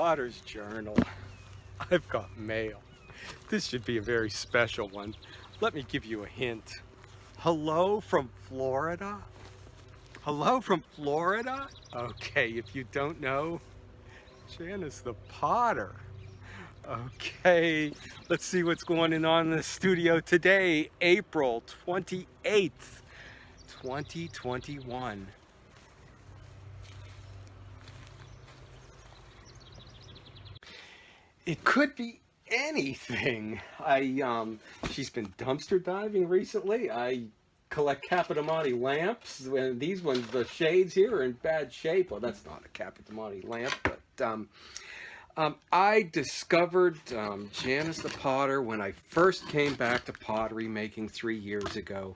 Potter's Journal. I've got mail. This should be a very special one. Let me give you a hint. Hello from Florida? Hello from Florida? Okay, if you don't know, Janice the Potter. Okay, let's see what's going on in the studio today, April 28th, 2021. It could be anything. She's been dumpster diving recently. I collect Capitamani lamps. And these ones, the shades here, are in bad shape. Well, that's not a Capitamani lamp, but I discovered Janice the Potter when I first came back to pottery making 3 years ago.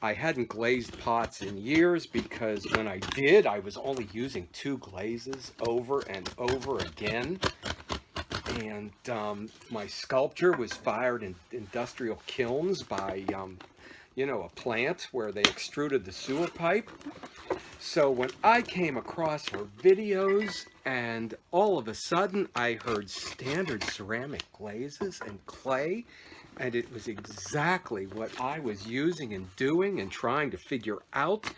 I hadn't glazed pots in years because when I did, I was only using 2 glazes over and over again. And my sculpture was fired in industrial kilns by, a plant where they extruded the sewer pipe. So when I came across her videos and all of a sudden I heard standard ceramic glazes and clay, and it was exactly what I was using and doing and trying to figure out.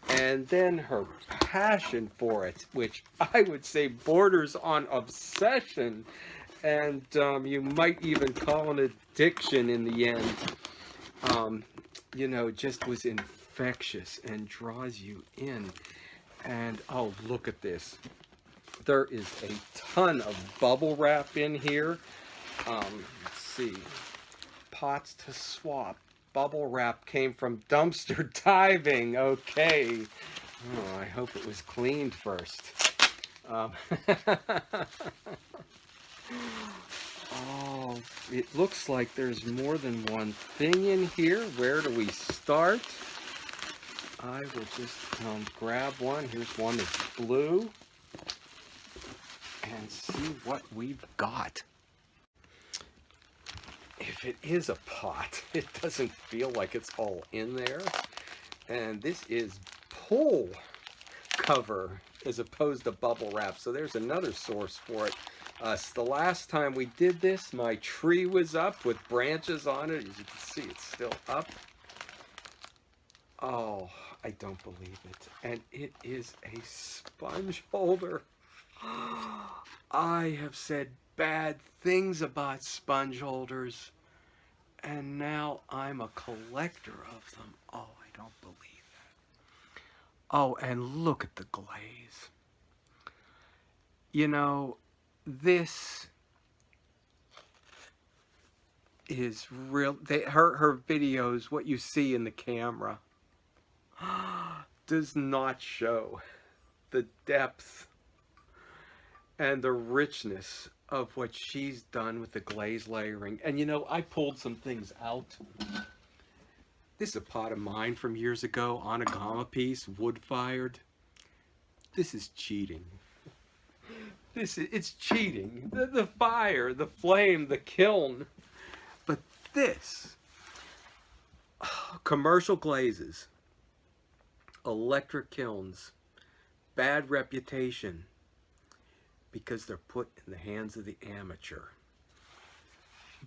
And then her passion for it, which I would say borders on obsession, and you might even call an addiction in the end, just was infectious and draws you in. And oh, look at this. There is a ton of bubble wrap in here. Let's see. Pots to swap. Bubble wrap came from dumpster diving. Okay. Oh, I hope it was cleaned first. Oh, it looks like there's more than one thing in here. Where do we start? I will just grab one. Here's one that's blue. And see what we've got. If it is a pot, it doesn't feel like it's all in there. And this is pull cover as opposed to bubble wrap. So there's another source for it. So the last time we did this, my tree was up with branches on it. As you can see, it's still up. Oh, I don't believe it. And it is a sponge holder. I have said bad things about sponge holders, and now I'm a collector of them. Oh, I don't believe that. Oh, and look at the glaze. This is real. Her videos, what you see in the camera, does not show the depth and the richness of what she's done with the glaze layering. And I pulled some things out. This is a pot of mine from years ago, onigama piece, wood fired. This is cheating. It's cheating. The fire, the flame, the kiln. But this, commercial glazes, electric kilns, bad reputation, because they're put in the hands of the amateur.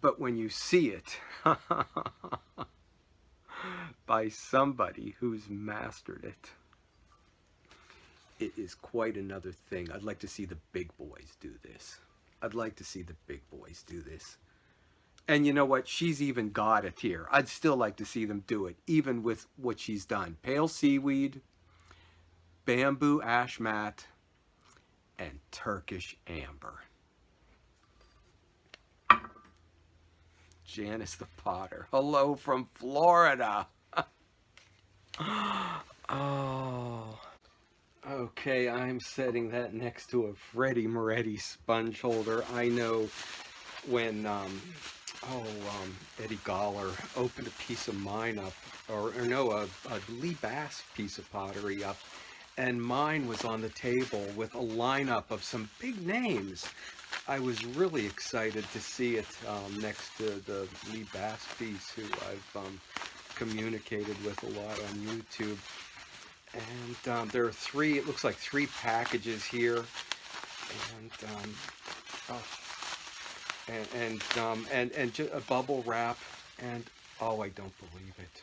But when you see it by somebody who's mastered it, it is quite another thing. I'd like to see the big boys do this. I'd like to see the big boys do this. And you know what? She's even got it here. I'd still like to see them do it, even with what she's done. Pale seaweed, bamboo ash mat, and Turkish amber. Janice the Potter. Hello from Florida. Oh. Okay, I'm setting that next to a Freddie Moretti sponge holder. I know when Eddie Goller opened a piece of mine up, a Lee Bass piece of pottery up, and mine was on the table with a lineup of some big names. I was really excited to see it next to the Lee Bass piece, who I've communicated with a lot on YouTube. And there are 3, it looks like 3 packages here. And oh, and just a bubble wrap, and oh, I don't believe it.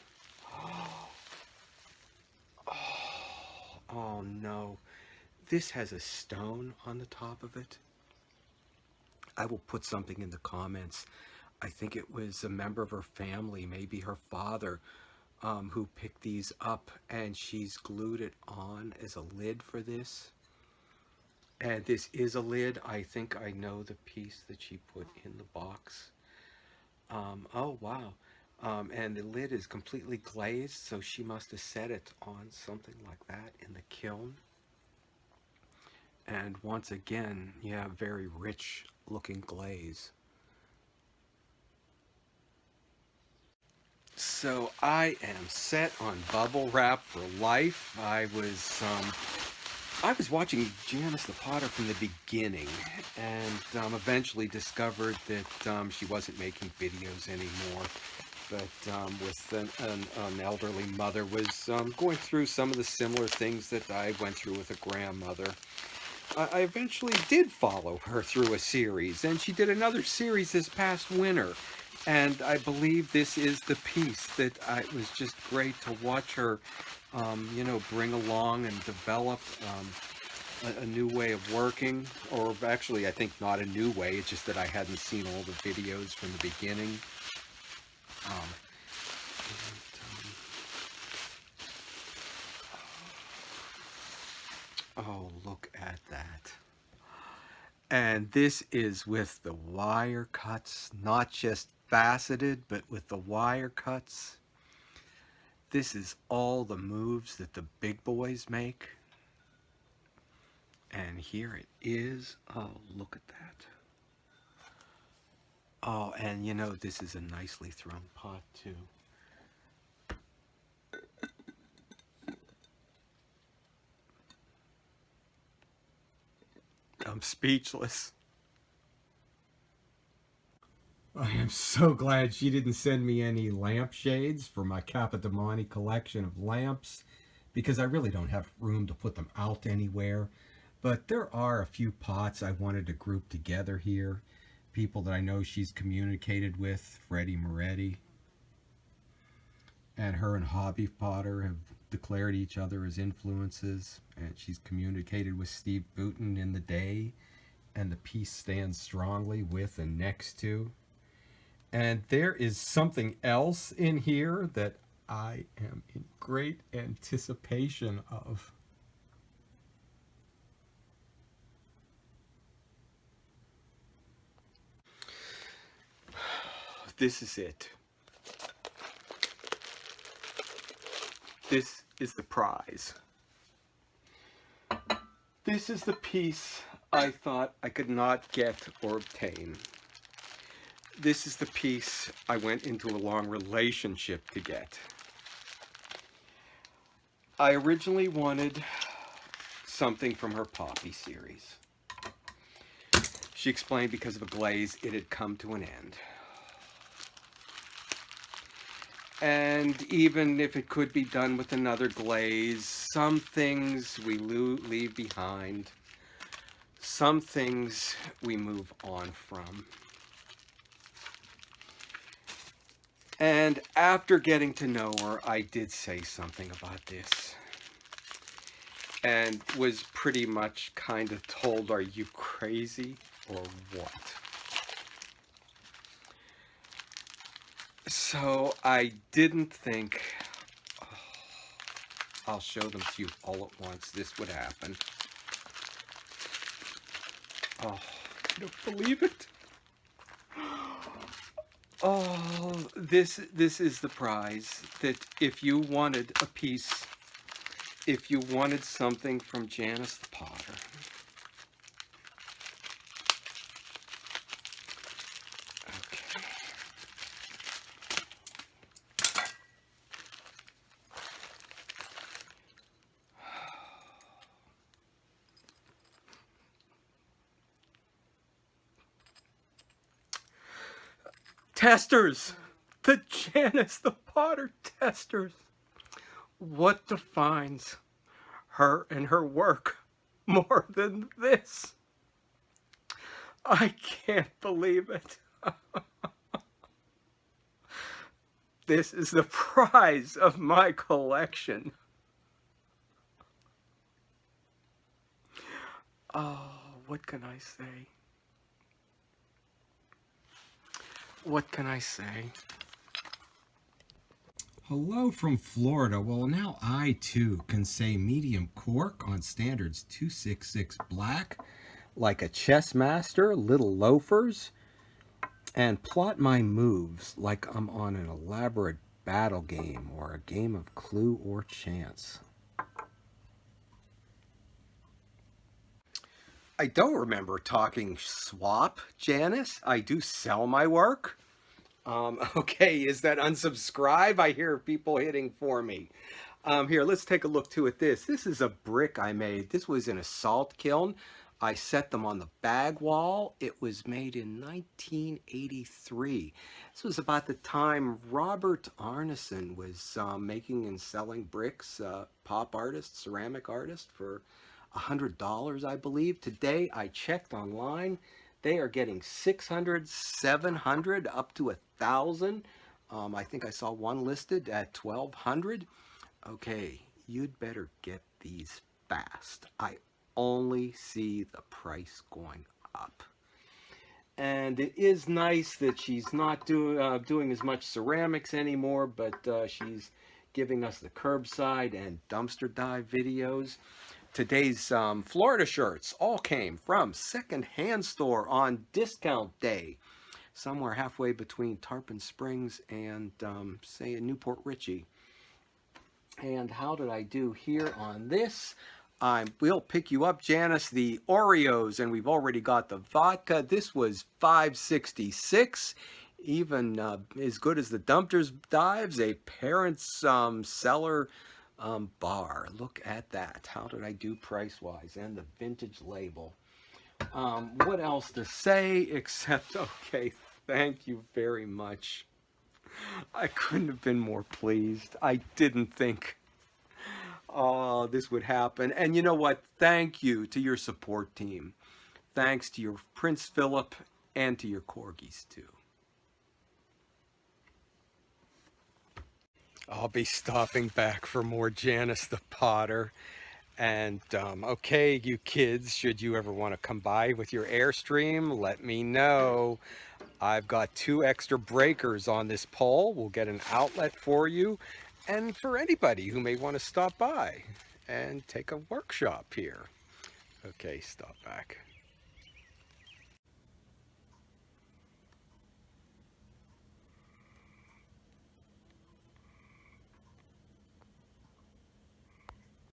Oh no, this has a stone on the top of it. I will put something in the comments. I think it was a member of her family, maybe her father, who picked these up, and she's glued it on as a lid for this. And this is a lid. I think I know the piece that she put in the box. Oh wow. And the lid is completely glazed, so she must have set it on something like that in the kiln. And once again, yeah, very rich looking glaze. So I am set on bubble wrap for life. I was watching Janice the Potter from the beginning, and eventually discovered that she wasn't making videos anymore. But with an elderly mother, was going through some of the similar things that I went through with a grandmother. I eventually did follow her through a series, and she did another series this past winter. And I believe this is the piece that it was just great to watch her, you know, bring along and develop a new way of working. Or actually, I think not a new way, it's just that I hadn't seen all the videos from the beginning. Um, Oh, look at that. And this is with the wire cuts, not just faceted, but with the wire cuts. This is all the moves that the big boys make. And here it is. Oh, look at that. Oh, and you know, this is a nicely thrown pot too. I'm speechless. I am so glad she didn't send me any lampshades for my Capitamani collection of lamps, because I really don't have room to put them out anywhere. But there are a few pots I wanted to group together here. People that I know she's communicated with, Freddie Moretti, and her and Hobby Potter have declared each other as influences, and she's communicated with Steve Boutin in the day, and the piece stands strongly with and next to. And there is something else in here that I am in great anticipation of. This is it. This is the prize. This is the piece I thought I could not get or obtain. This is the piece I went into a long relationship to get. I originally wanted something from her Poppy series. She explained because of a glaze, it had come to an end. And even if it could be done with another glaze, some things we leave behind. Some things we move on from. And after getting to know her, I did say something about this. And was pretty much kind of told, are you crazy or what? So I didn't think, oh, I'll show them to you all at once, this would happen. Oh, I don't believe it. Oh, this is the prize, that if you wanted a piece, if you wanted something from Janice the Potter, okay. Testers! The Janice the Potter testers! What defines her and her work more than this? I can't believe it. This is the prize of my collection. Oh, what can I say? What can I say? Hello from Florida. Well, now I too can say medium cork on standards 266 black, like a chess master, little loafers, and plot my moves like I'm on an elaborate battle game or a game of Clue or Chance. I don't remember talking swap, Janice. I do sell my work. Okay, is that unsubscribe? I hear people hitting for me. Here, let's take a look too at this. This is a brick I made. This was in a salt kiln. I set them on the bag wall. It was made in 1983. This was about the time Robert Arneson was making and selling bricks, pop artist, ceramic artist, for $100, I believe. Today, I checked online. They are getting 600, 700, up to 1,000. I think I saw one listed at 1,200. Okay, you'd better get these fast. I only see the price going up. And it is nice that she's not doing as much ceramics anymore, but she's giving us the curbside and dumpster dive videos. Today's Florida shirts all came from second-hand store on discount day, somewhere halfway between Tarpon Springs and, say, Newport Richey. And how did I do here on this? I will pick you up, Janice, the Oreos, and we've already got the vodka. This was $5.66, even as good as the dumpsters dives, a parent's seller bar. Look at that. How did I do price-wise? And the vintage label. What else to say except, okay, thank you very much. I couldn't have been more pleased. I didn't think, oh, this would happen. And you know what? Thank you to your support team. Thanks to your Prince Philip and to your corgis, too. I'll be stopping back for more Janice the Potter. And, okay, you kids, should you ever want to come by with your Airstream, let me know. I've got 2 extra breakers on this pole. We'll get an outlet for you. And for anybody who may want to stop by and take a workshop here. Okay, stop back.